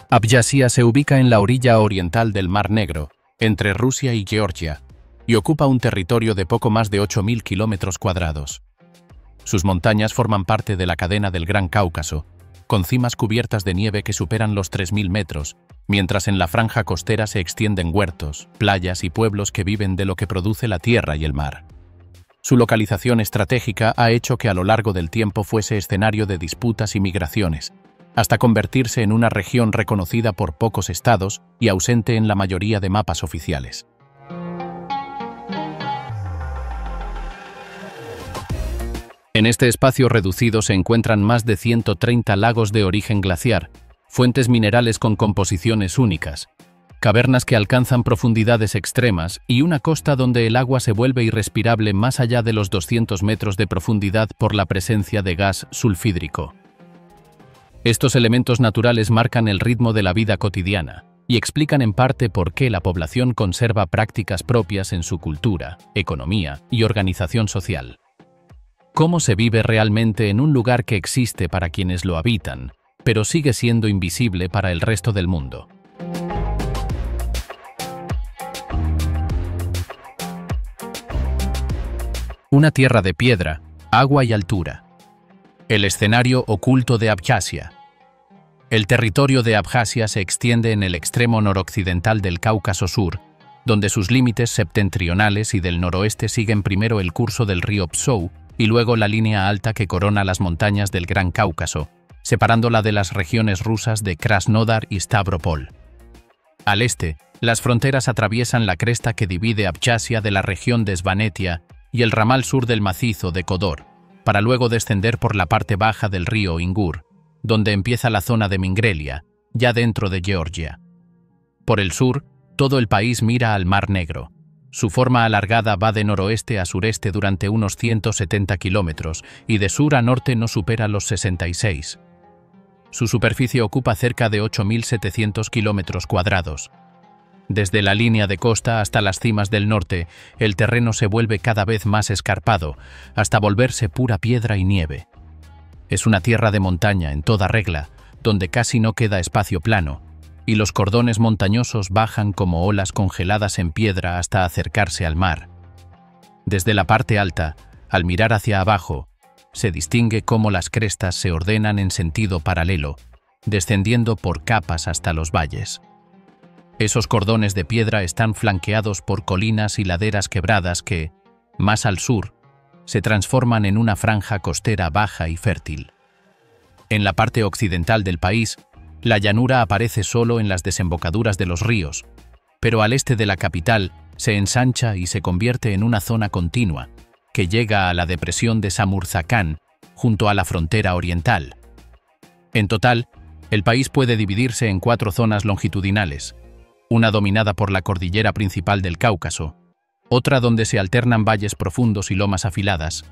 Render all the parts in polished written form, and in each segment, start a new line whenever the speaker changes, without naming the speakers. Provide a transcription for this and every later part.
Abjasia se ubica en la orilla oriental del Mar Negro, entre Rusia y Georgia, y ocupa un territorio de poco más de 8.000 kilómetros cuadrados. Sus montañas forman parte de la cadena del Gran Cáucaso, con cimas cubiertas de nieve que superan los 3.000 metros, mientras en la franja costera se extienden huertos, playas y pueblos que viven de lo que produce la tierra y el mar. Su localización estratégica ha hecho que a lo largo del tiempo fuese escenario de disputas y migraciones, hasta convertirse en una región reconocida por pocos estados y ausente en la mayoría de mapas oficiales. En este espacio reducido se encuentran más de 130 lagos de origen glaciar, fuentes minerales con composiciones únicas, cavernas que alcanzan profundidades extremas y una costa donde el agua se vuelve irrespirable más allá de los 200 metros de profundidad por la presencia de gas sulfídrico. Estos elementos naturales marcan el ritmo de la vida cotidiana y explican en parte por qué la población conserva prácticas propias en su cultura, economía y organización social. ¿Cómo se vive realmente en un lugar que existe para quienes lo habitan, pero sigue siendo invisible para el resto del mundo? Una tierra de piedra, agua y altura. El escenario oculto de Abjasia. El territorio de Abjasia se extiende en el extremo noroccidental del Cáucaso Sur, donde sus límites septentrionales y del noroeste siguen primero el curso del río Psou y luego la línea alta que corona las montañas del Gran Cáucaso, separándola de las regiones rusas de Krasnodar y Stavropol. Al este, las fronteras atraviesan la cresta que divide Abjasia de la región de Svanetia y el ramal sur del macizo de Kodor, para luego descender por la parte baja del río Ingur, donde empieza la zona de Mingrelia, ya dentro de Georgia. Por el sur, todo el país mira al Mar Negro. Su forma alargada va de noroeste a sureste durante unos 170 kilómetros y de sur a norte no supera los 66. Su superficie ocupa cerca de 8.700 kilómetros cuadrados. Desde la línea de costa hasta las cimas del norte, el terreno se vuelve cada vez más escarpado, hasta volverse pura piedra y nieve. Es una tierra de montaña en toda regla, donde casi no queda espacio plano, y los cordones montañosos bajan como olas congeladas en piedra hasta acercarse al mar. Desde la parte alta, al mirar hacia abajo, se distingue cómo las crestas se ordenan en sentido paralelo, descendiendo por capas hasta los valles. Esos cordones de piedra están flanqueados por colinas y laderas quebradas que, más al sur, se transforman en una franja costera baja y fértil. En la parte occidental del país, la llanura aparece solo en las desembocaduras de los ríos, pero al este de la capital se ensancha y se convierte en una zona continua, que llega a la depresión de Samurzacán, junto a la frontera oriental. En total, el país puede dividirse en 4 zonas longitudinales, una dominada por la cordillera principal del Cáucaso, otra donde se alternan valles profundos y lomas afiladas,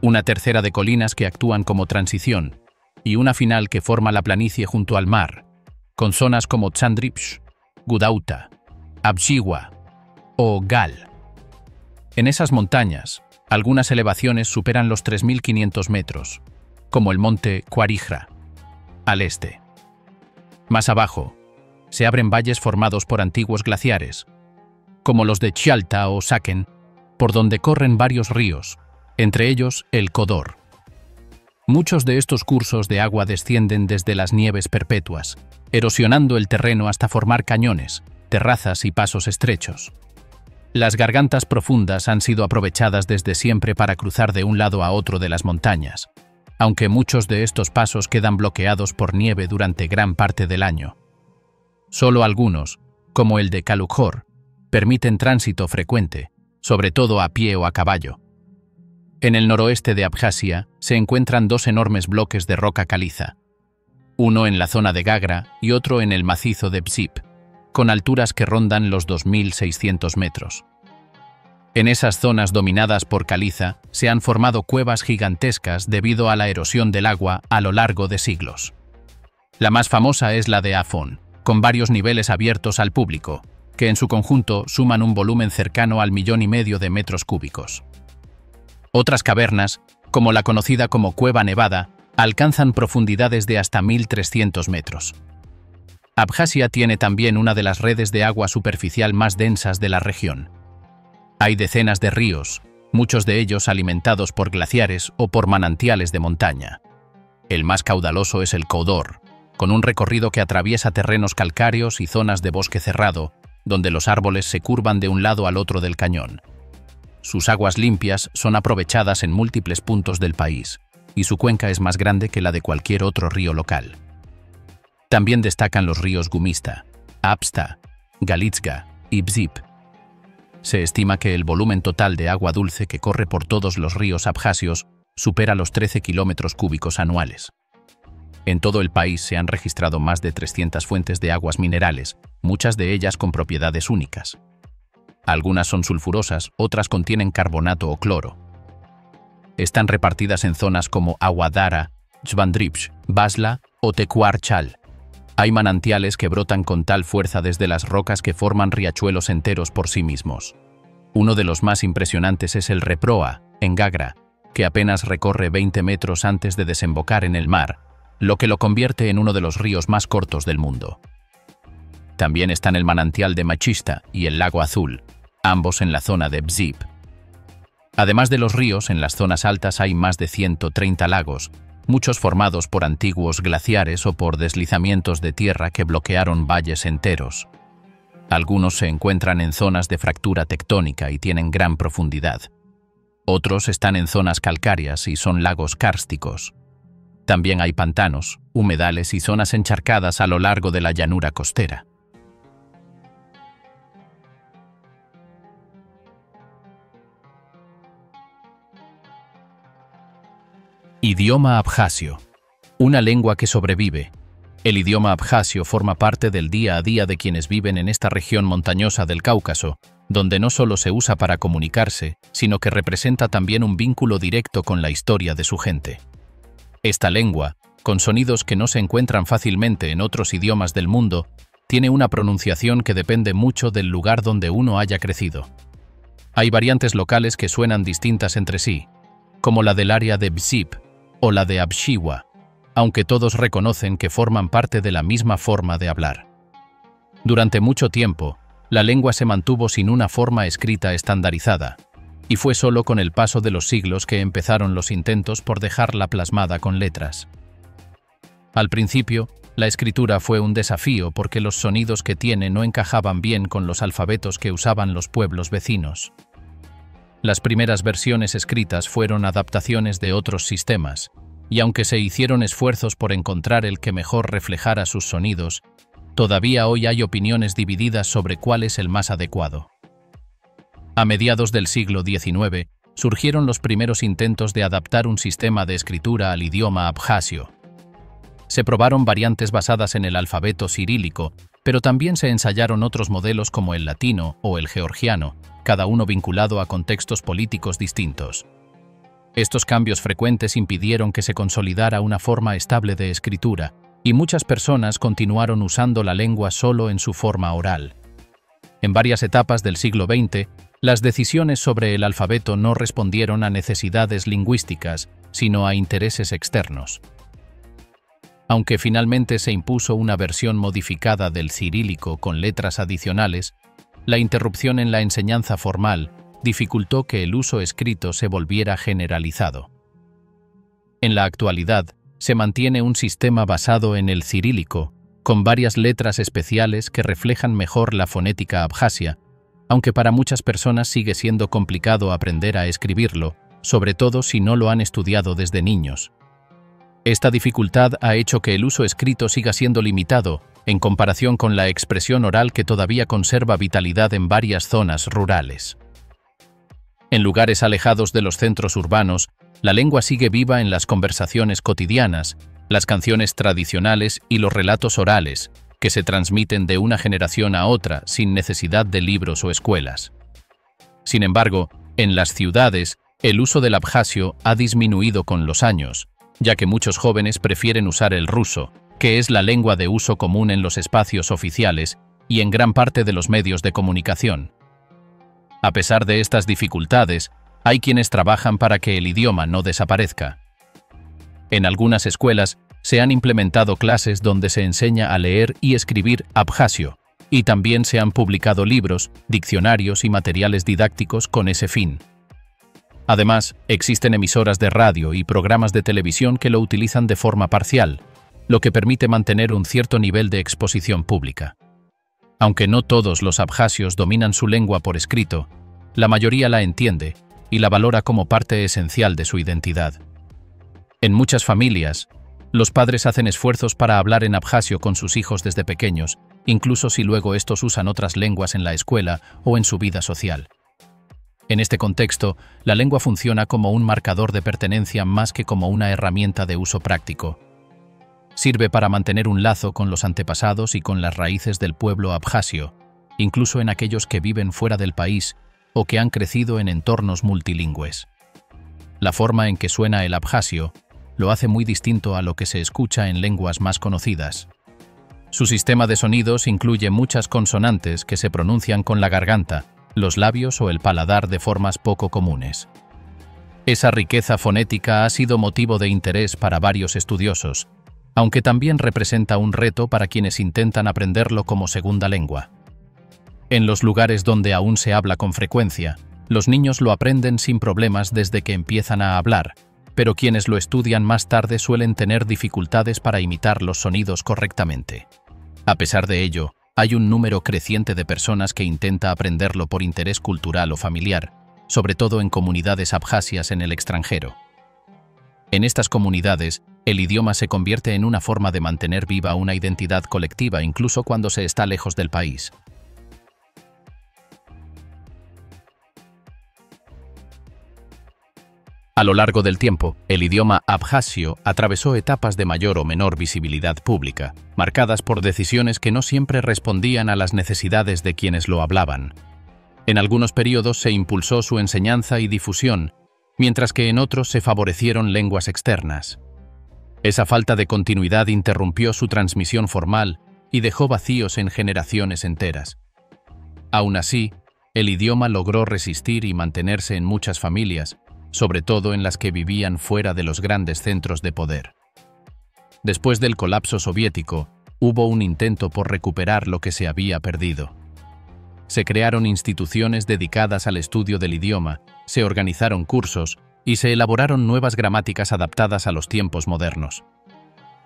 una tercera de colinas que actúan como transición, y una final que forma la planicie junto al mar, con zonas como Tsandripsh, Gudauta, Abjiwa o Gal. En esas montañas, algunas elevaciones superan los 3.500 metros, como el monte Quarijra, al este. Más abajo, se abren valles formados por antiguos glaciares, como los de Chialta o Saken, por donde corren varios ríos, entre ellos el Kodor. Muchos de estos cursos de agua descienden desde las nieves perpetuas, erosionando el terreno hasta formar cañones, terrazas y pasos estrechos. Las gargantas profundas han sido aprovechadas desde siempre para cruzar de un lado a otro de las montañas, aunque muchos de estos pasos quedan bloqueados por nieve durante gran parte del año. Solo algunos, como el de Kalukhor, permiten tránsito frecuente, sobre todo a pie o a caballo. En el noroeste de Abjasia se encuentran 2 enormes bloques de roca caliza, uno en la zona de Gagra y otro en el macizo de Psip, con alturas que rondan los 2.600 metros. En esas zonas dominadas por caliza se han formado cuevas gigantescas debido a la erosión del agua a lo largo de siglos. La más famosa es la de Afon, con varios niveles abiertos al público, que en su conjunto suman un volumen cercano al 1,5 millones de metros cúbicos. Otras cavernas, como la conocida como Cueva Nevada, alcanzan profundidades de hasta 1.300 metros. Abjasia tiene también una de las redes de agua superficial más densas de la región. Hay decenas de ríos, muchos de ellos alimentados por glaciares o por manantiales de montaña. El más caudaloso es el Kodor, con un recorrido que atraviesa terrenos calcáreos y zonas de bosque cerrado, donde los árboles se curvan de un lado al otro del cañón. Sus aguas limpias son aprovechadas en múltiples puntos del país, y su cuenca es más grande que la de cualquier otro río local. También destacan los ríos Gumista, Apsta, Galitzga y Bzip. Se estima que el volumen total de agua dulce que corre por todos los ríos abjasios supera los 13 kilómetros cúbicos anuales. En todo el país se han registrado más de 300 fuentes de aguas minerales, muchas de ellas con propiedades únicas. Algunas son sulfurosas, otras contienen carbonato o cloro. Están repartidas en zonas como Aguadara, Jvandripsh, Basla o Tecuar-Chal. Hay manantiales que brotan con tal fuerza desde las rocas que forman riachuelos enteros por sí mismos. Uno de los más impresionantes es el Reproa, en Gagra, que apenas recorre 20 metros antes de desembocar en el mar, lo que lo convierte en uno de los ríos más cortos del mundo. También están el manantial de Machista y el lago Azul, ambos en la zona de Bzip. Además de los ríos, en las zonas altas hay más de 130 lagos, muchos formados por antiguos glaciares o por deslizamientos de tierra que bloquearon valles enteros. Algunos se encuentran en zonas de fractura tectónica y tienen gran profundidad. Otros están en zonas calcáreas y son lagos kársticos. También hay pantanos, humedales y zonas encharcadas a lo largo de la llanura costera. Idioma abjasio. Una lengua que sobrevive. El idioma abjasio forma parte del día a día de quienes viven en esta región montañosa del Cáucaso, donde no solo se usa para comunicarse, sino que representa también un vínculo directo con la historia de su gente. Esta lengua, con sonidos que no se encuentran fácilmente en otros idiomas del mundo, tiene una pronunciación que depende mucho del lugar donde uno haya crecido. Hay variantes locales que suenan distintas entre sí, como la del área de Bzip o la de Abshiwa, aunque todos reconocen que forman parte de la misma forma de hablar. Durante mucho tiempo, la lengua se mantuvo sin una forma escrita estandarizada, y fue solo con el paso de los siglos que empezaron los intentos por dejarla plasmada con letras. Al principio, la escritura fue un desafío porque los sonidos que tiene no encajaban bien con los alfabetos que usaban los pueblos vecinos. Las primeras versiones escritas fueron adaptaciones de otros sistemas, y aunque se hicieron esfuerzos por encontrar el que mejor reflejara sus sonidos, todavía hoy hay opiniones divididas sobre cuál es el más adecuado. A mediados del siglo XIX, surgieron los primeros intentos de adaptar un sistema de escritura al idioma abjasio. Se probaron variantes basadas en el alfabeto cirílico, pero también se ensayaron otros modelos como el latino o el georgiano, cada uno vinculado a contextos políticos distintos. Estos cambios frecuentes impidieron que se consolidara una forma estable de escritura, y muchas personas continuaron usando la lengua solo en su forma oral. En varias etapas del siglo XX, las decisiones sobre el alfabeto no respondieron a necesidades lingüísticas, sino a intereses externos. Aunque finalmente se impuso una versión modificada del cirílico con letras adicionales, la interrupción en la enseñanza formal dificultó que el uso escrito se volviera generalizado. En la actualidad, se mantiene un sistema basado en el cirílico, con varias letras especiales que reflejan mejor la fonética abjasia, aunque para muchas personas sigue siendo complicado aprender a escribirlo, sobre todo si no lo han estudiado desde niños. Esta dificultad ha hecho que el uso escrito siga siendo limitado, en comparación con la expresión oral que todavía conserva vitalidad en varias zonas rurales. En lugares alejados de los centros urbanos, la lengua sigue viva en las conversaciones cotidianas, las canciones tradicionales y los relatos orales, que se transmiten de una generación a otra sin necesidad de libros o escuelas. Sin embargo, en las ciudades, el uso del abjasio ha disminuido con los años, ya que muchos jóvenes prefieren usar el ruso, que es la lengua de uso común en los espacios oficiales y en gran parte de los medios de comunicación. A pesar de estas dificultades, hay quienes trabajan para que el idioma no desaparezca. En algunas escuelas, se han implementado clases donde se enseña a leer y escribir abjasio, y también se han publicado libros, diccionarios y materiales didácticos con ese fin. Además, existen emisoras de radio y programas de televisión que lo utilizan de forma parcial, lo que permite mantener un cierto nivel de exposición pública. Aunque no todos los abjasios dominan su lengua por escrito, la mayoría la entiende y la valora como parte esencial de su identidad. En muchas familias, los padres hacen esfuerzos para hablar en abjasio con sus hijos desde pequeños, incluso si luego estos usan otras lenguas en la escuela o en su vida social. En este contexto, la lengua funciona como un marcador de pertenencia más que como una herramienta de uso práctico. Sirve para mantener un lazo con los antepasados y con las raíces del pueblo abjasio, incluso en aquellos que viven fuera del país o que han crecido en entornos multilingües. La forma en que suena el abjasio lo hace muy distinto a lo que se escucha en lenguas más conocidas. Su sistema de sonidos incluye muchas consonantes que se pronuncian con la garganta, los labios o el paladar de formas poco comunes. Esa riqueza fonética ha sido motivo de interés para varios estudiosos, aunque también representa un reto para quienes intentan aprenderlo como segunda lengua. En los lugares donde aún se habla con frecuencia, los niños lo aprenden sin problemas desde que empiezan a hablar, pero quienes lo estudian más tarde suelen tener dificultades para imitar los sonidos correctamente. A pesar de ello, hay un número creciente de personas que intenta aprenderlo por interés cultural o familiar, sobre todo en comunidades abjasias en el extranjero. En estas comunidades, el idioma se convierte en una forma de mantener viva una identidad colectiva incluso cuando se está lejos del país. A lo largo del tiempo, el idioma abjasio atravesó etapas de mayor o menor visibilidad pública, marcadas por decisiones que no siempre respondían a las necesidades de quienes lo hablaban. En algunos periodos se impulsó su enseñanza y difusión, mientras que en otros se favorecieron lenguas externas. Esa falta de continuidad interrumpió su transmisión formal y dejó vacíos en generaciones enteras. Aún así, el idioma logró resistir y mantenerse en muchas familias, sobre todo en las que vivían fuera de los grandes centros de poder. Después del colapso soviético, hubo un intento por recuperar lo que se había perdido. Se crearon instituciones dedicadas al estudio del idioma, se organizaron cursos y se elaboraron nuevas gramáticas adaptadas a los tiempos modernos.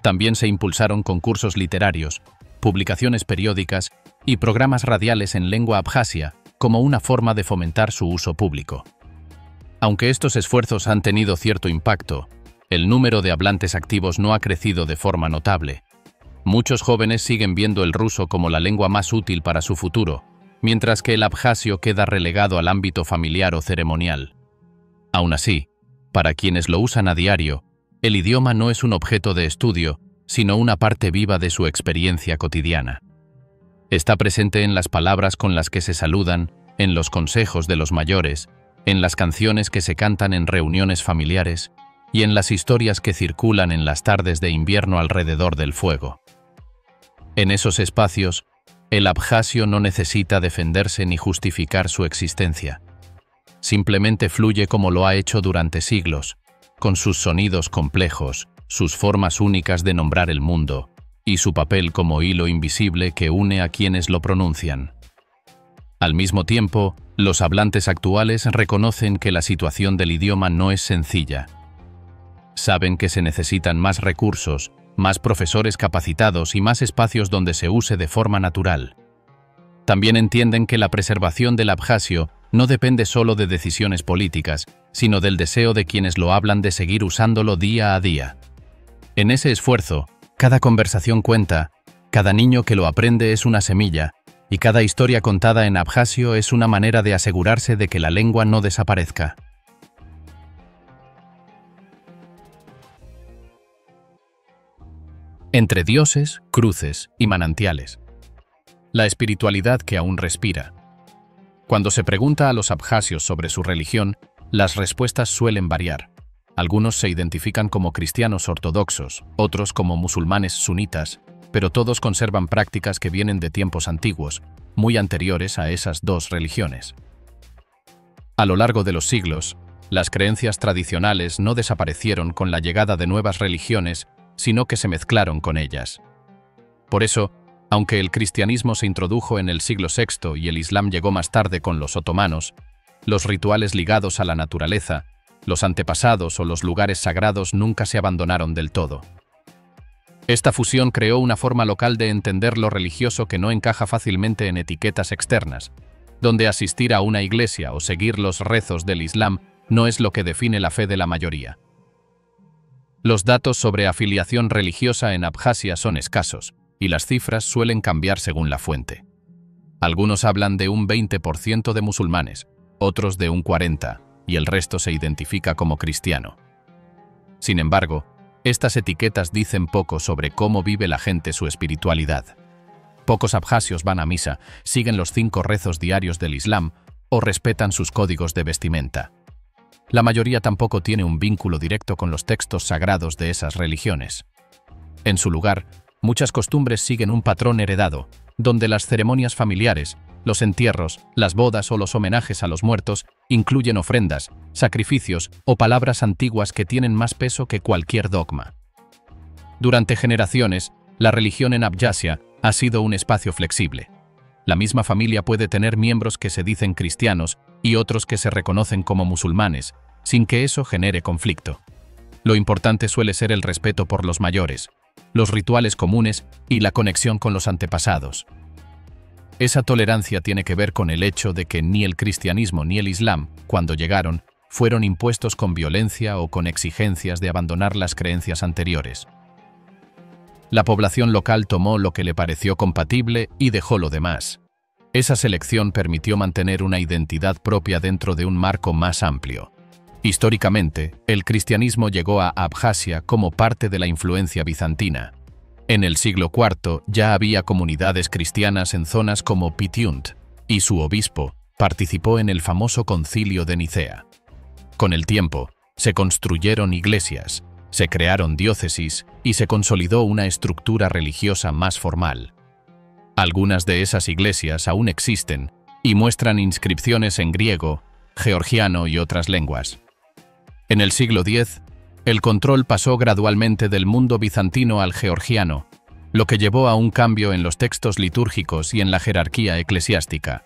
También se impulsaron concursos literarios, publicaciones periódicas y programas radiales en lengua abjasia como una forma de fomentar su uso público. Aunque estos esfuerzos han tenido cierto impacto, el número de hablantes activos no ha crecido de forma notable. Muchos jóvenes siguen viendo el ruso como la lengua más útil para su futuro, mientras que el abjasio queda relegado al ámbito familiar o ceremonial. Aún así, para quienes lo usan a diario, el idioma no es un objeto de estudio, sino una parte viva de su experiencia cotidiana. Está presente en las palabras con las que se saludan, en los consejos de los mayores, en las canciones que se cantan en reuniones familiares y en las historias que circulan en las tardes de invierno alrededor del fuego. En esos espacios, el abjasio no necesita defenderse ni justificar su existencia. Simplemente fluye como lo ha hecho durante siglos, con sus sonidos complejos, sus formas únicas de nombrar el mundo y su papel como hilo invisible que une a quienes lo pronuncian. Al mismo tiempo, los hablantes actuales reconocen que la situación del idioma no es sencilla. Saben que se necesitan más recursos, más profesores capacitados y más espacios donde se use de forma natural. También entienden que la preservación del abjasio no depende solo de decisiones políticas, sino del deseo de quienes lo hablan de seguir usándolo día a día. En ese esfuerzo, cada conversación cuenta, cada niño que lo aprende es una semilla, y cada historia contada en abjasio es una manera de asegurarse de que la lengua no desaparezca. Entre dioses, cruces y manantiales. La espiritualidad que aún respira. Cuando se pregunta a los abjasios sobre su religión, las respuestas suelen variar. Algunos se identifican como cristianos ortodoxos, otros como musulmanes sunitas, pero todos conservan prácticas que vienen de tiempos antiguos, muy anteriores a esas dos religiones. A lo largo de los siglos, las creencias tradicionales no desaparecieron con la llegada de nuevas religiones, sino que se mezclaron con ellas. Por eso, aunque el cristianismo se introdujo en el siglo VI y el Islam llegó más tarde con los otomanos, los rituales ligados a la naturaleza, los antepasados o los lugares sagrados nunca se abandonaron del todo. Esta fusión creó una forma local de entender lo religioso que no encaja fácilmente en etiquetas externas, donde asistir a una iglesia o seguir los rezos del Islam no es lo que define la fe de la mayoría. Los datos sobre afiliación religiosa en Abjasia son escasos, y las cifras suelen cambiar según la fuente. Algunos hablan de un 20% de musulmanes, otros de un 40%, y el resto se identifica como cristiano. Sin embargo, estas etiquetas dicen poco sobre cómo vive la gente su espiritualidad. Pocos abjasios van a misa, siguen los 5 rezos diarios del Islam o respetan sus códigos de vestimenta. La mayoría tampoco tiene un vínculo directo con los textos sagrados de esas religiones. En su lugar, muchas costumbres siguen un patrón heredado, donde las ceremonias familiares, los entierros, las bodas o los homenajes a los muertos incluyen ofrendas, sacrificios o palabras antiguas que tienen más peso que cualquier dogma. Durante generaciones, la religión en Abjasia ha sido un espacio flexible. La misma familia puede tener miembros que se dicen cristianos y otros que se reconocen como musulmanes, sin que eso genere conflicto. Lo importante suele ser el respeto por los mayores, los rituales comunes y la conexión con los antepasados. Esa tolerancia tiene que ver con el hecho de que ni el cristianismo ni el Islam, cuando llegaron, fueron impuestos con violencia o con exigencias de abandonar las creencias anteriores. La población local tomó lo que le pareció compatible y dejó lo demás. Esa selección permitió mantener una identidad propia dentro de un marco más amplio. Históricamente, el cristianismo llegó a Abjasia como parte de la influencia bizantina. En el siglo IV ya había comunidades cristianas en zonas como Pitiunt, y su obispo participó en el famoso concilio de Nicea. Con el tiempo, se construyeron iglesias, se crearon diócesis y se consolidó una estructura religiosa más formal. Algunas de esas iglesias aún existen y muestran inscripciones en griego, georgiano y otras lenguas. En el siglo X, el control pasó gradualmente del mundo bizantino al georgiano, lo que llevó a un cambio en los textos litúrgicos y en la jerarquía eclesiástica.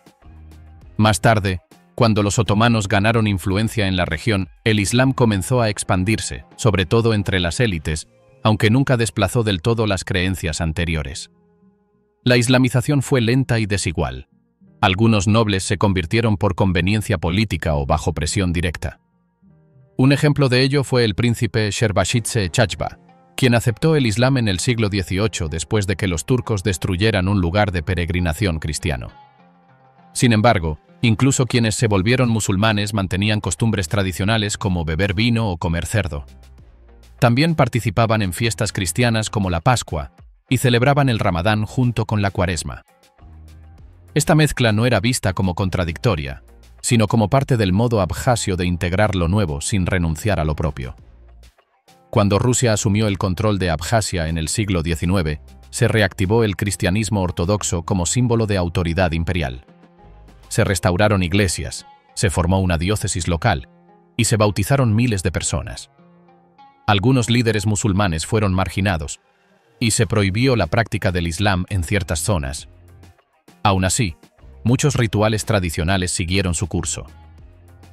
Más tarde, cuando los otomanos ganaron influencia en la región, el Islam comenzó a expandirse, sobre todo entre las élites, aunque nunca desplazó del todo las creencias anteriores. La islamización fue lenta y desigual. Algunos nobles se convirtieron por conveniencia política o bajo presión directa. Un ejemplo de ello fue el príncipe Sherbashidze Chachba, quien aceptó el Islam en el siglo XVIII después de que los turcos destruyeran un lugar de peregrinación cristiano. Sin embargo, incluso quienes se volvieron musulmanes mantenían costumbres tradicionales como beber vino o comer cerdo. También participaban en fiestas cristianas como la Pascua y celebraban el Ramadán junto con la Cuaresma. Esta mezcla no era vista como contradictoria, sino como parte del modo abjasio de integrar lo nuevo sin renunciar a lo propio. Cuando Rusia asumió el control de Abjasia en el siglo XIX, se reactivó el cristianismo ortodoxo como símbolo de autoridad imperial. Se restauraron iglesias, se formó una diócesis local y se bautizaron miles de personas. Algunos líderes musulmanes fueron marginados y se prohibió la práctica del Islam en ciertas zonas. Aún así, muchos rituales tradicionales siguieron su curso.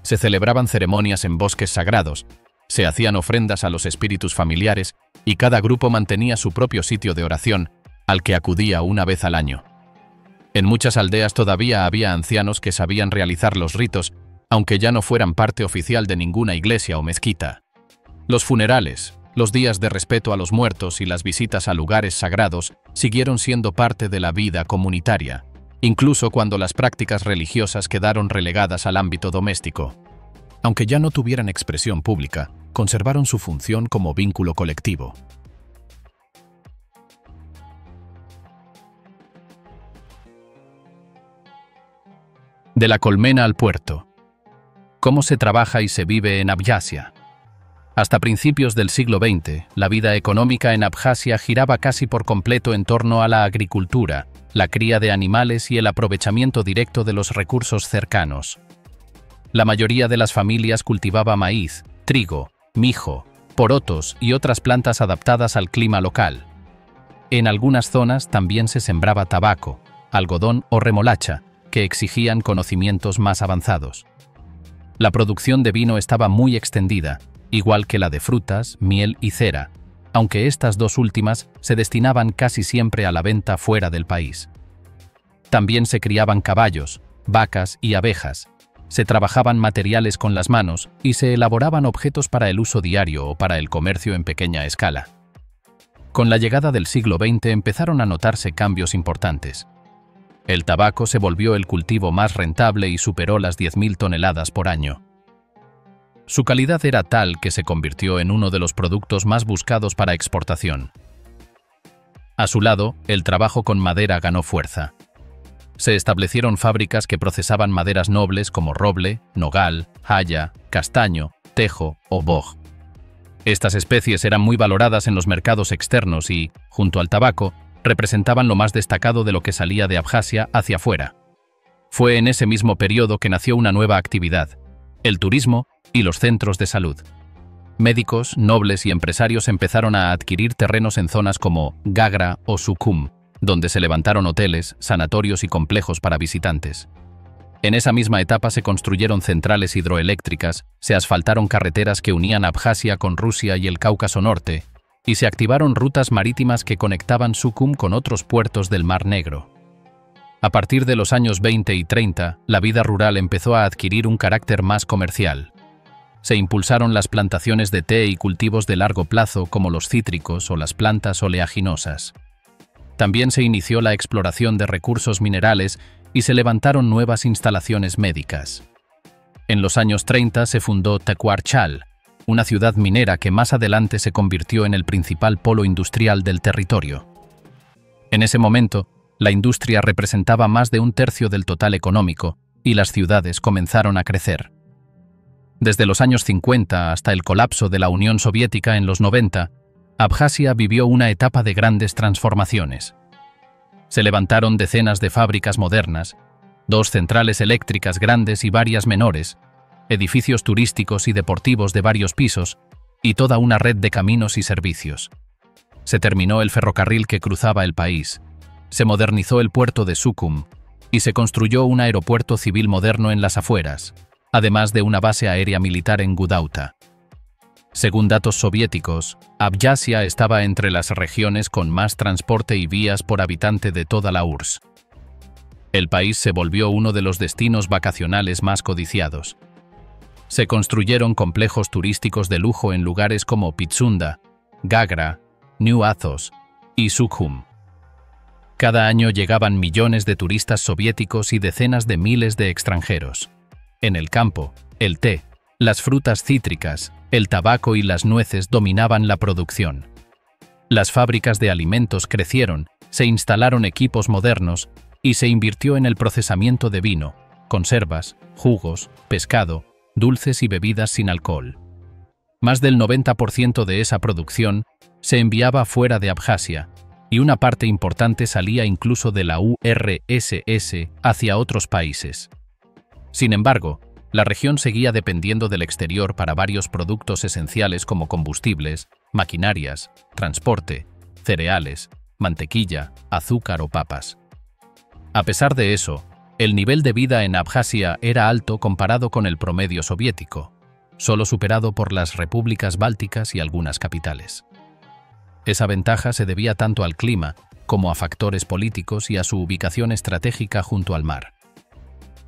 Se celebraban ceremonias en bosques sagrados, se hacían ofrendas a los espíritus familiares y cada grupo mantenía su propio sitio de oración, al que acudía una vez al año. En muchas aldeas todavía había ancianos que sabían realizar los ritos, aunque ya no fueran parte oficial de ninguna iglesia o mezquita. Los funerales, los días de respeto a los muertos y las visitas a lugares sagrados siguieron siendo parte de la vida comunitaria, incluso cuando las prácticas religiosas quedaron relegadas al ámbito doméstico. Aunque ya no tuvieran expresión pública, conservaron su función como vínculo colectivo. De la colmena al puerto. ¿Cómo se trabaja y se vive en Abjasia? Hasta principios del siglo XX, la vida económica en Abjasia giraba casi por completo en torno a la agricultura, la cría de animales y el aprovechamiento directo de los recursos cercanos. La mayoría de las familias cultivaba maíz, trigo, mijo, porotos y otras plantas adaptadas al clima local. En algunas zonas también se sembraba tabaco, algodón o remolacha, que exigían conocimientos más avanzados. La producción de vino estaba muy extendida, igual que la de frutas, miel y cera, aunque estas dos últimas se destinaban casi siempre a la venta fuera del país. También se criaban caballos, vacas y abejas, se trabajaban materiales con las manos y se elaboraban objetos para el uso diario o para el comercio en pequeña escala. Con la llegada del siglo XX empezaron a notarse cambios importantes. El tabaco se volvió el cultivo más rentable y superó las 10.000 toneladas por año. Su calidad era tal que se convirtió en uno de los productos más buscados para exportación. A su lado, el trabajo con madera ganó fuerza. Se establecieron fábricas que procesaban maderas nobles como roble, nogal, haya, castaño, tejo o boj. Estas especies eran muy valoradas en los mercados externos y, junto al tabaco, representaban lo más destacado de lo que salía de Abjasia hacia afuera. Fue en ese mismo periodo que nació una nueva actividad, el turismo y los centros de salud. Médicos, nobles y empresarios empezaron a adquirir terrenos en zonas como Gagra o Sukhum, donde se levantaron hoteles, sanatorios y complejos para visitantes. En esa misma etapa se construyeron centrales hidroeléctricas, se asfaltaron carreteras que unían Abjasia con Rusia y el Cáucaso Norte, y se activaron rutas marítimas que conectaban Sukhum con otros puertos del Mar Negro. A partir de los años 20 y 30, la vida rural empezó a adquirir un carácter más comercial. Se impulsaron las plantaciones de té y cultivos de largo plazo como los cítricos o las plantas oleaginosas. También se inició la exploración de recursos minerales y se levantaron nuevas instalaciones médicas. En los años 30 se fundó Tecuarchal, una ciudad minera que más adelante se convirtió en el principal polo industrial del territorio. En ese momento, la industria representaba más de un tercio del total económico y las ciudades comenzaron a crecer. Desde los años 50 hasta el colapso de la Unión Soviética en los 90, Abjasia vivió una etapa de grandes transformaciones. Se levantaron decenas de fábricas modernas, 2 centrales eléctricas grandes y varias menores, edificios turísticos y deportivos de varios pisos, y toda una red de caminos y servicios. Se terminó el ferrocarril que cruzaba el país, se modernizó el puerto de Sukhum y se construyó un aeropuerto civil moderno en las afueras, además de una base aérea militar en Gudauta. Según datos soviéticos, Abjasia estaba entre las regiones con más transporte y vías por habitante de toda la URSS. El país se volvió uno de los destinos vacacionales más codiciados. Se construyeron complejos turísticos de lujo en lugares como Pitsunda, Gagra, New Athos y Sukhum. Cada año llegaban millones de turistas soviéticos y decenas de miles de extranjeros. En el campo, el té, las frutas cítricas, el tabaco y las nueces dominaban la producción. Las fábricas de alimentos crecieron, se instalaron equipos modernos y se invirtió en el procesamiento de vino, conservas, jugos, pescado, dulces y bebidas sin alcohol. Más del 90% de esa producción se enviaba fuera de Abjasia, y una parte importante salía incluso de la URSS hacia otros países. Sin embargo, la región seguía dependiendo del exterior para varios productos esenciales como combustibles, maquinarias, transporte, cereales, mantequilla, azúcar o papas. A pesar de eso, el nivel de vida en Abjasia era alto comparado con el promedio soviético, solo superado por las repúblicas bálticas y algunas capitales. Esa ventaja se debía tanto al clima como a factores políticos y a su ubicación estratégica junto al mar.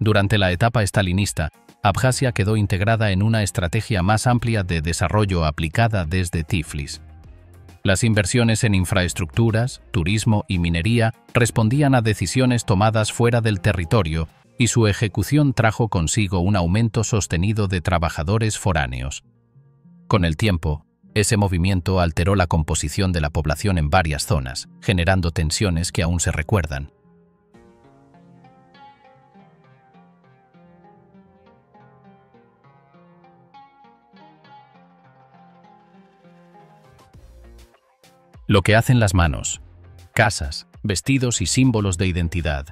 Durante la etapa estalinista, Abjasia quedó integrada en una estrategia más amplia de desarrollo aplicada desde Tiflis. Las inversiones en infraestructuras, turismo y minería respondían a decisiones tomadas fuera del territorio y su ejecución trajo consigo un aumento sostenido de trabajadores foráneos. Con el tiempo, ese movimiento alteró la composición de la población en varias zonas, generando tensiones que aún se recuerdan. Lo que hacen las manos, casas, vestidos y símbolos de identidad.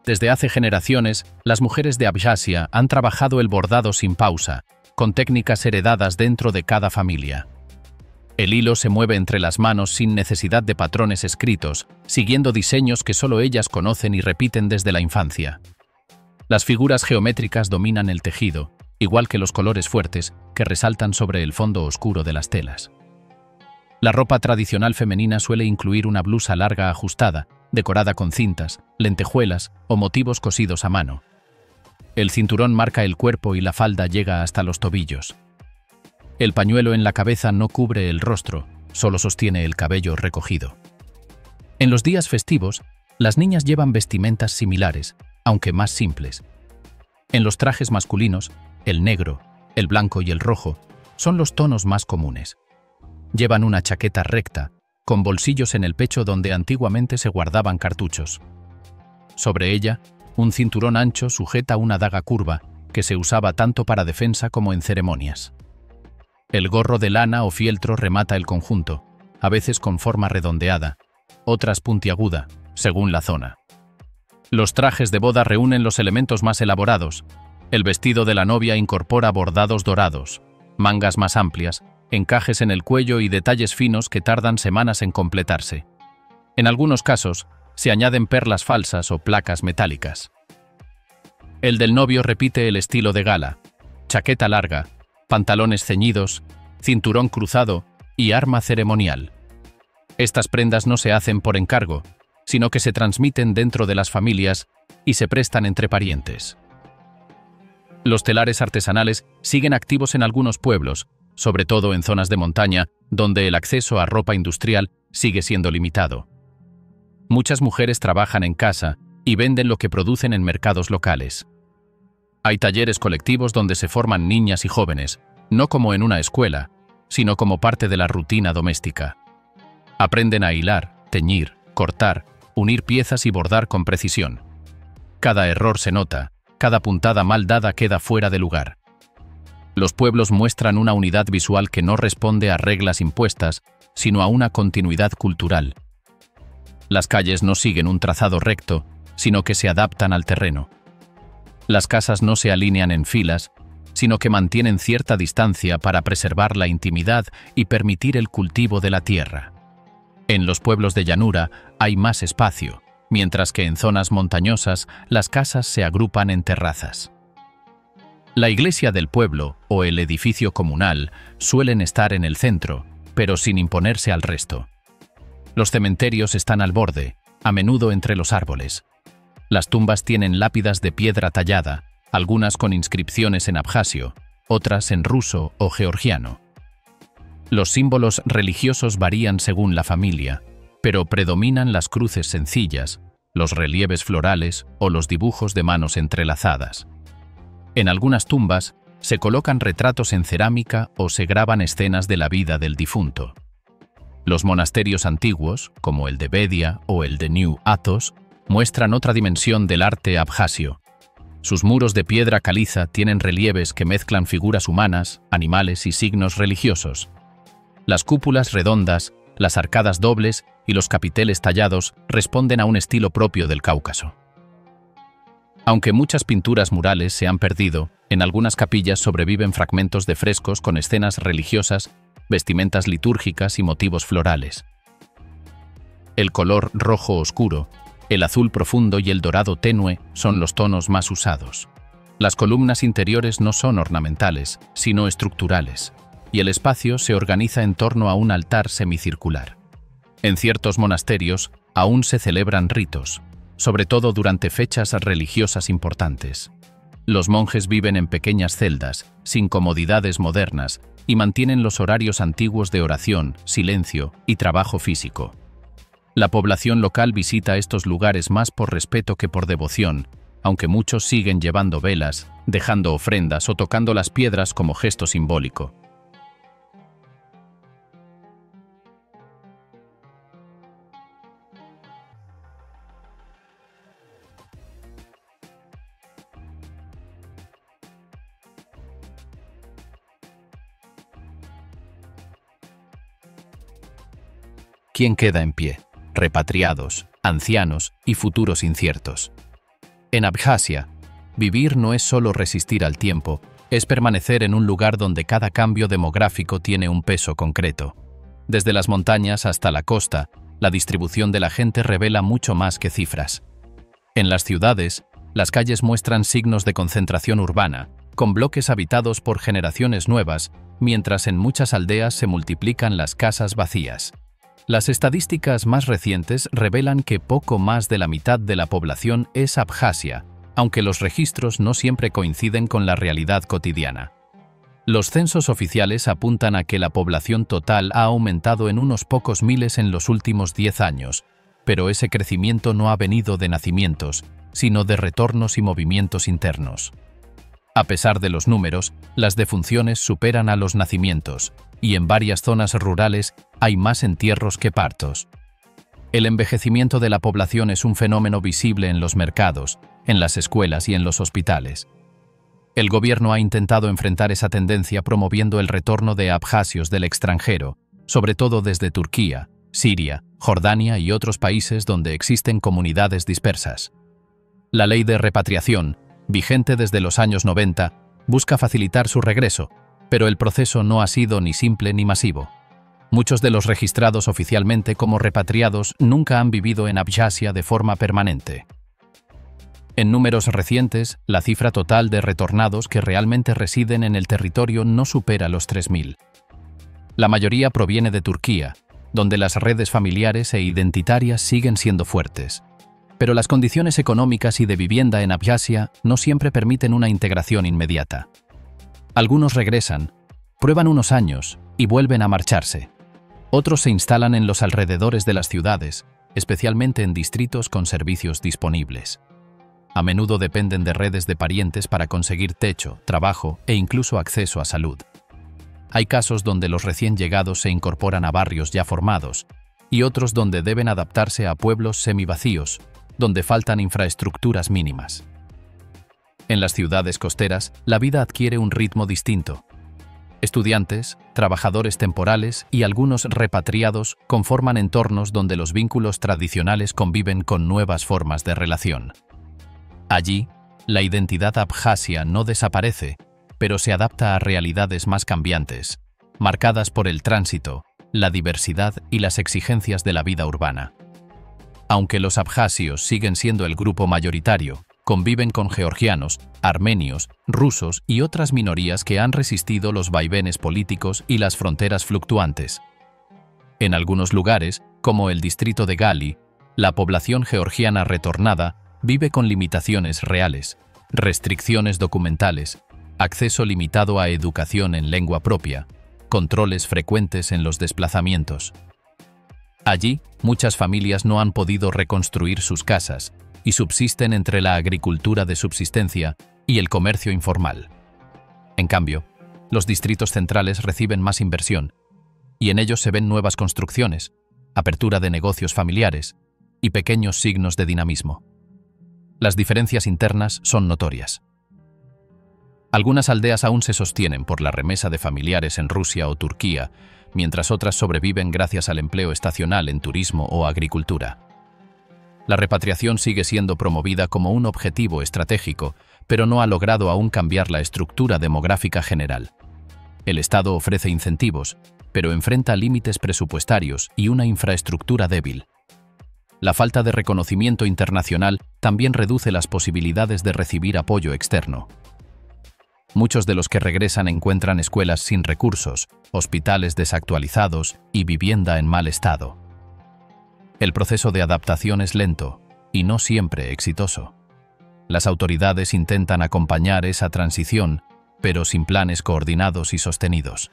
Desde hace generaciones, las mujeres de Abjasia han trabajado el bordado sin pausa, con técnicas heredadas dentro de cada familia. El hilo se mueve entre las manos sin necesidad de patrones escritos, siguiendo diseños que solo ellas conocen y repiten desde la infancia. Las figuras geométricas dominan el tejido, igual que los colores fuertes que resaltan sobre el fondo oscuro de las telas. La ropa tradicional femenina suele incluir una blusa larga ajustada, decorada con cintas, lentejuelas o motivos cosidos a mano. El cinturón marca el cuerpo y la falda llega hasta los tobillos. El pañuelo en la cabeza no cubre el rostro, solo sostiene el cabello recogido. En los días festivos, las niñas llevan vestimentas similares, aunque más simples. En los trajes masculinos, el negro, el blanco y el rojo son los tonos más comunes. Llevan una chaqueta recta, con bolsillos en el pecho donde antiguamente se guardaban cartuchos. Sobre ella, un cinturón ancho sujeta una daga curva, que se usaba tanto para defensa como en ceremonias. El gorro de lana o fieltro remata el conjunto, a veces con forma redondeada, otras puntiaguda, según la zona. Los trajes de boda reúnen los elementos más elaborados. El vestido de la novia incorpora bordados dorados, mangas más amplias, encajes en el cuello y detalles finos que tardan semanas en completarse. En algunos casos, se añaden perlas falsas o placas metálicas. El del novio repite el estilo de gala: chaqueta larga, pantalones ceñidos, cinturón cruzado y arma ceremonial. Estas prendas no se hacen por encargo, sino que se transmiten dentro de las familias y se prestan entre parientes. Los telares artesanales siguen activos en algunos pueblos, sobre todo en zonas de montaña, donde el acceso a ropa industrial sigue siendo limitado. Muchas mujeres trabajan en casa y venden lo que producen en mercados locales. Hay talleres colectivos donde se forman niñas y jóvenes, no como en una escuela, sino como parte de la rutina doméstica. Aprenden a hilar, teñir, cortar, unir piezas y bordar con precisión. Cada error se nota, cada puntada mal dada queda fuera de lugar. Los pueblos muestran una unidad visual que no responde a reglas impuestas, sino a una continuidad cultural. Las calles no siguen un trazado recto, sino que se adaptan al terreno. Las casas no se alinean en filas, sino que mantienen cierta distancia para preservar la intimidad y permitir el cultivo de la tierra. En los pueblos de llanura hay más espacio, mientras que en zonas montañosas las casas se agrupan en terrazas. La iglesia del pueblo o el edificio comunal suelen estar en el centro, pero sin imponerse al resto. Los cementerios están al borde, a menudo entre los árboles. Las tumbas tienen lápidas de piedra tallada, algunas con inscripciones en abjasio, otras en ruso o georgiano. Los símbolos religiosos varían según la familia, pero predominan las cruces sencillas, los relieves florales o los dibujos de manos entrelazadas. En algunas tumbas se colocan retratos en cerámica o se graban escenas de la vida del difunto. Los monasterios antiguos, como el de Bedia o el de New Athos, muestran otra dimensión del arte abjasio. Sus muros de piedra caliza tienen relieves que mezclan figuras humanas, animales y signos religiosos. Las cúpulas redondas, las arcadas dobles y los capiteles tallados responden a un estilo propio del Cáucaso. Aunque muchas pinturas murales se han perdido, en algunas capillas sobreviven fragmentos de frescos con escenas religiosas, vestimentas litúrgicas y motivos florales. El color rojo oscuro, el azul profundo y el dorado tenue son los tonos más usados. Las columnas interiores no son ornamentales, sino estructurales, y el espacio se organiza en torno a un altar semicircular. En ciertos monasterios aún se celebran ritos, sobre todo durante fechas religiosas importantes. Los monjes viven en pequeñas celdas, sin comodidades modernas, y mantienen los horarios antiguos de oración, silencio y trabajo físico. La población local visita estos lugares más por respeto que por devoción, aunque muchos siguen llevando velas, dejando ofrendas o tocando las piedras como gesto simbólico. ¿Quién queda en pie? Repatriados, ancianos y futuros inciertos. En Abjasia, vivir no es solo resistir al tiempo, es permanecer en un lugar donde cada cambio demográfico tiene un peso concreto. Desde las montañas hasta la costa, la distribución de la gente revela mucho más que cifras. En las ciudades, las calles muestran signos de concentración urbana, con bloques habitados por generaciones nuevas, mientras en muchas aldeas se multiplican las casas vacías. Las estadísticas más recientes revelan que poco más de la mitad de la población es Abjasia, aunque los registros no siempre coinciden con la realidad cotidiana. Los censos oficiales apuntan a que la población total ha aumentado en unos pocos miles en los últimos 10 años, pero ese crecimiento no ha venido de nacimientos, sino de retornos y movimientos internos. A pesar de los números, las defunciones superan a los nacimientos, y en varias zonas rurales hay más entierros que partos. El envejecimiento de la población es un fenómeno visible en los mercados, en las escuelas y en los hospitales. El gobierno ha intentado enfrentar esa tendencia promoviendo el retorno de abjasios del extranjero, sobre todo desde Turquía, Siria, Jordania y otros países donde existen comunidades dispersas. La ley de repatriación, vigente desde los años 90, busca facilitar su regreso, pero el proceso no ha sido ni simple ni masivo. Muchos de los registrados oficialmente como repatriados nunca han vivido en Abjasia de forma permanente. En números recientes, la cifra total de retornados que realmente residen en el territorio no supera los 3.000. La mayoría proviene de Turquía, donde las redes familiares e identitarias siguen siendo fuertes. Pero las condiciones económicas y de vivienda en Abjasia no siempre permiten una integración inmediata. Algunos regresan, prueban unos años y vuelven a marcharse. Otros se instalan en los alrededores de las ciudades, especialmente en distritos con servicios disponibles. A menudo dependen de redes de parientes para conseguir techo, trabajo e incluso acceso a salud. Hay casos donde los recién llegados se incorporan a barrios ya formados, y otros donde deben adaptarse a pueblos semivacíos, donde faltan infraestructuras mínimas. En las ciudades costeras, la vida adquiere un ritmo distinto. Estudiantes, trabajadores temporales y algunos repatriados conforman entornos donde los vínculos tradicionales conviven con nuevas formas de relación. Allí, la identidad abjasia no desaparece, pero se adapta a realidades más cambiantes, marcadas por el tránsito, la diversidad y las exigencias de la vida urbana. Aunque los abjasios siguen siendo el grupo mayoritario, conviven con georgianos, armenios, rusos y otras minorías que han resistido los vaivenes políticos y las fronteras fluctuantes. En algunos lugares, como el distrito de Gali, la población georgiana retornada vive con limitaciones reales, restricciones documentales, acceso limitado a educación en lengua propia, controles frecuentes en los desplazamientos. Allí, muchas familias no han podido reconstruir sus casas y subsisten entre la agricultura de subsistencia y el comercio informal. En cambio, los distritos centrales reciben más inversión, y en ellos se ven nuevas construcciones, apertura de negocios familiares y pequeños signos de dinamismo. Las diferencias internas son notorias. Algunas aldeas aún se sostienen por la remesa de familiares en Rusia o Turquía, mientras otras sobreviven gracias al empleo estacional en turismo o agricultura. La repatriación sigue siendo promovida como un objetivo estratégico, pero no ha logrado aún cambiar la estructura demográfica general. El Estado ofrece incentivos, pero enfrenta límites presupuestarios y una infraestructura débil. La falta de reconocimiento internacional también reduce las posibilidades de recibir apoyo externo. Muchos de los que regresan encuentran escuelas sin recursos, hospitales desactualizados y vivienda en mal estado. El proceso de adaptación es lento y no siempre exitoso. Las autoridades intentan acompañar esa transición, pero sin planes coordinados y sostenidos.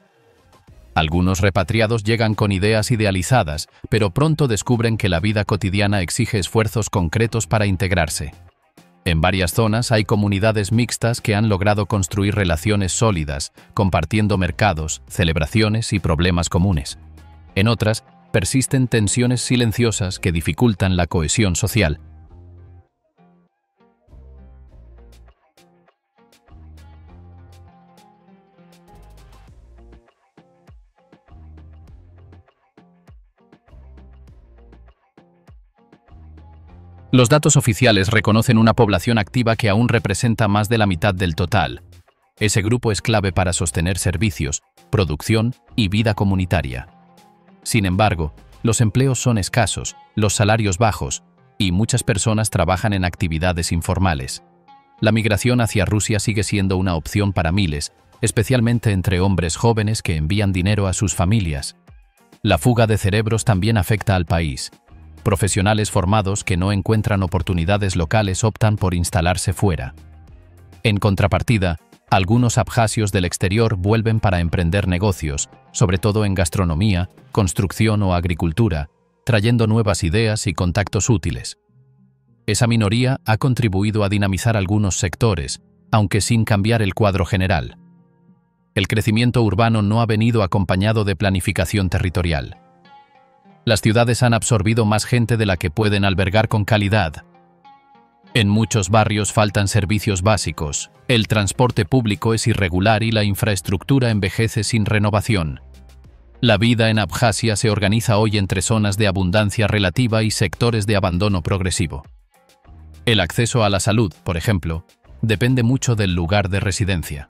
Algunos repatriados llegan con ideas idealizadas, pero pronto descubren que la vida cotidiana exige esfuerzos concretos para integrarse. En varias zonas hay comunidades mixtas que han logrado construir relaciones sólidas, compartiendo mercados, celebraciones y problemas comunes. En otras, persisten tensiones silenciosas que dificultan la cohesión social. Los datos oficiales reconocen una población activa que aún representa más de la mitad del total. Ese grupo es clave para sostener servicios, producción y vida comunitaria. Sin embargo, los empleos son escasos, los salarios bajos, y muchas personas trabajan en actividades informales. La migración hacia Rusia sigue siendo una opción para miles, especialmente entre hombres jóvenes que envían dinero a sus familias. La fuga de cerebros también afecta al país. Profesionales formados que no encuentran oportunidades locales optan por instalarse fuera. En contrapartida, algunos abjasios del exterior vuelven para emprender negocios, sobre todo en gastronomía, construcción o agricultura, trayendo nuevas ideas y contactos útiles. Esa minoría ha contribuido a dinamizar algunos sectores, aunque sin cambiar el cuadro general. El crecimiento urbano no ha venido acompañado de planificación territorial. Las ciudades han absorbido más gente de la que pueden albergar con calidad. En muchos barrios faltan servicios básicos, el transporte público es irregular y la infraestructura envejece sin renovación. La vida en Abjasia se organiza hoy entre zonas de abundancia relativa y sectores de abandono progresivo. El acceso a la salud, por ejemplo, depende mucho del lugar de residencia.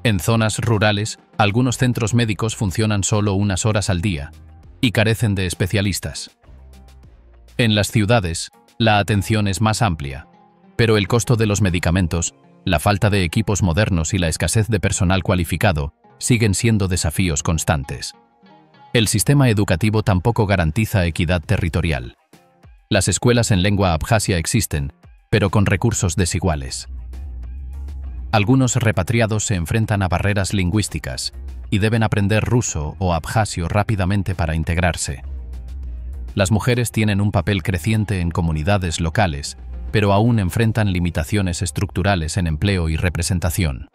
En zonas rurales, algunos centros médicos funcionan solo unas horas al día y carecen de especialistas. En las ciudades, la atención es más amplia, pero el costo de los medicamentos, la falta de equipos modernos y la escasez de personal cualificado siguen siendo desafíos constantes. El sistema educativo tampoco garantiza equidad territorial. Las escuelas en lengua abjasia existen, pero con recursos desiguales. Algunos repatriados se enfrentan a barreras lingüísticas y deben aprender ruso o abjasio rápidamente para integrarse. Las mujeres tienen un papel creciente en comunidades locales, pero aún enfrentan limitaciones estructurales en empleo y representación.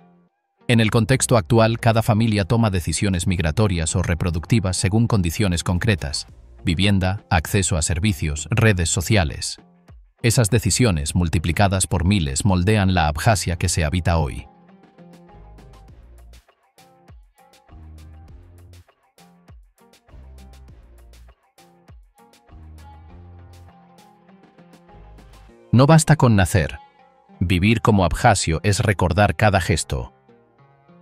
En el contexto actual, cada familia toma decisiones migratorias o reproductivas según condiciones concretas: vivienda, acceso a servicios, redes sociales. Esas decisiones, multiplicadas por miles, moldean la Abjasia que se habita hoy. No basta con nacer. Vivir como abjasio es recordar cada gesto.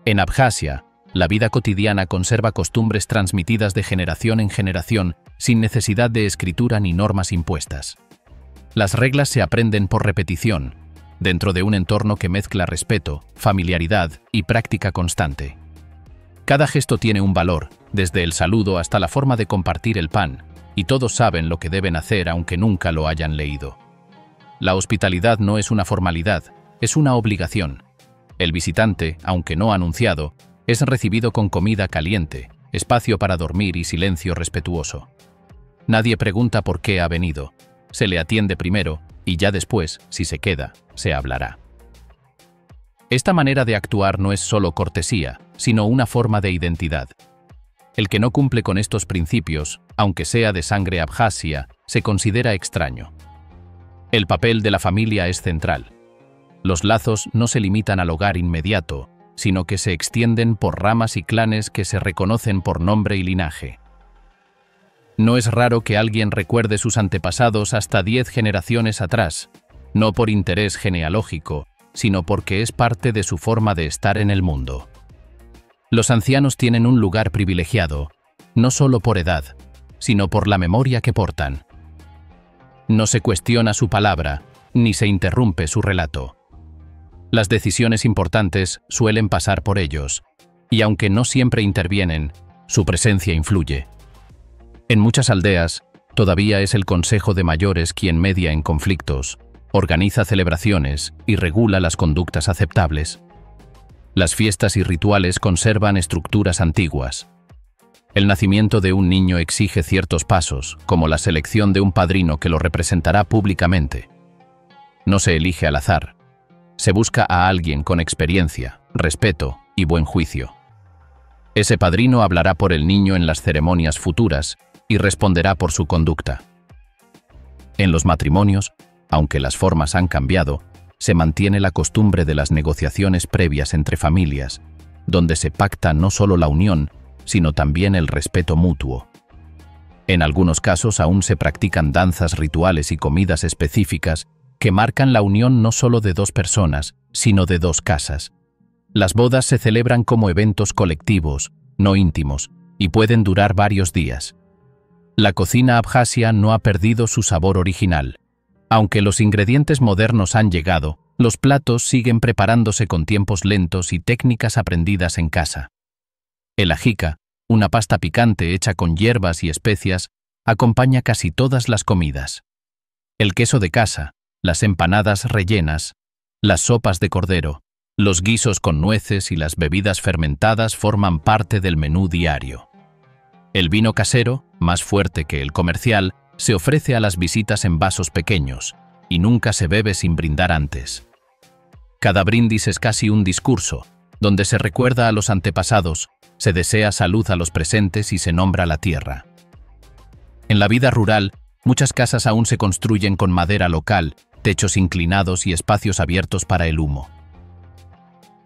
En Abjasia, la vida cotidiana conserva costumbres transmitidas de generación en generación sin necesidad de escritura ni normas impuestas. Las reglas se aprenden por repetición, dentro de un entorno que mezcla respeto, familiaridad y práctica constante. Cada gesto tiene un valor, desde el saludo hasta la forma de compartir el pan, y todos saben lo que deben hacer aunque nunca lo hayan leído. La hospitalidad no es una formalidad, es una obligación. El visitante, aunque no anunciado, es recibido con comida caliente, espacio para dormir y silencio respetuoso. Nadie pregunta por qué ha venido. Se le atiende primero y ya después, si se queda, se hablará. Esta manera de actuar no es solo cortesía, sino una forma de identidad. El que no cumple con estos principios, aunque sea de sangre abjasia, se considera extraño. El papel de la familia es central. Los lazos no se limitan al hogar inmediato, sino que se extienden por ramas y clanes que se reconocen por nombre y linaje. No es raro que alguien recuerde sus antepasados hasta 10 generaciones atrás, no por interés genealógico, sino porque es parte de su forma de estar en el mundo. Los ancianos tienen un lugar privilegiado, no solo por edad, sino por la memoria que portan. No se cuestiona su palabra, ni se interrumpe su relato. Las decisiones importantes suelen pasar por ellos, y aunque no siempre intervienen, su presencia influye. En muchas aldeas, todavía es el Consejo de Mayores quien media en conflictos, organiza celebraciones y regula las conductas aceptables. Las fiestas y rituales conservan estructuras antiguas. El nacimiento de un niño exige ciertos pasos, como la selección de un padrino que lo representará públicamente. No se elige al azar. Se busca a alguien con experiencia, respeto y buen juicio. Ese padrino hablará por el niño en las ceremonias futuras y responderá por su conducta. En los matrimonios, aunque las formas han cambiado, se mantiene la costumbre de las negociaciones previas entre familias, donde se pacta no solo la unión, sino también el respeto mutuo. En algunos casos aún se practican danzas rituales y comidas específicas que marcan la unión no solo de dos personas, sino de dos casas. Las bodas se celebran como eventos colectivos, no íntimos, y pueden durar varios días. La cocina abjasia no ha perdido su sabor original. Aunque los ingredientes modernos han llegado, los platos siguen preparándose con tiempos lentos y técnicas aprendidas en casa. El ajika, una pasta picante hecha con hierbas y especias, acompaña casi todas las comidas. El queso de casa, las empanadas rellenas, las sopas de cordero, los guisos con nueces y las bebidas fermentadas forman parte del menú diario. El vino casero, más fuerte que el comercial, se ofrece a las visitas en vasos pequeños, y nunca se bebe sin brindar antes. Cada brindis es casi un discurso, donde se recuerda a los antepasados, se desea salud a los presentes y se nombra la tierra. En la vida rural, muchas casas aún se construyen con madera local, techos inclinados y espacios abiertos para el humo.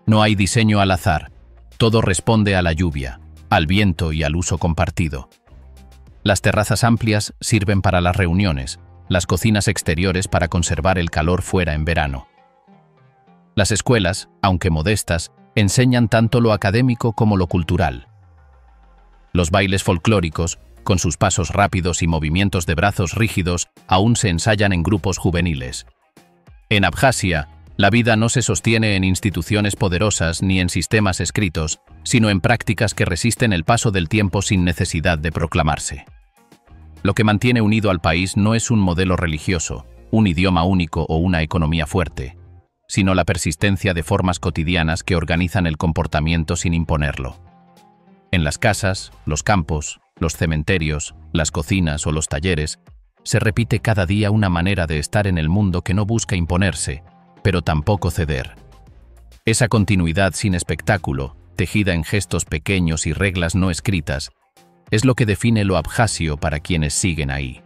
No hay diseño al azar, todo responde a la lluvia, al viento y al uso compartido. Las terrazas amplias sirven para las reuniones, las cocinas exteriores para conservar el calor fuera en verano. Las escuelas, aunque modestas, enseñan tanto lo académico como lo cultural. Los bailes folclóricos, con sus pasos rápidos y movimientos de brazos rígidos, aún se ensayan en grupos juveniles. En Abjasia, la vida no se sostiene en instituciones poderosas ni en sistemas escritos, sino en prácticas que resisten el paso del tiempo sin necesidad de proclamarse. Lo que mantiene unido al país no es un modelo religioso, un idioma único o una economía fuerte, sino la persistencia de formas cotidianas que organizan el comportamiento sin imponerlo. En las casas, los campos, los cementerios, las cocinas o los talleres, se repite cada día una manera de estar en el mundo que no busca imponerse, pero tampoco ceder. Esa continuidad sin espectáculo, tejida en gestos pequeños y reglas no escritas, es lo que define lo abjasio para quienes siguen ahí.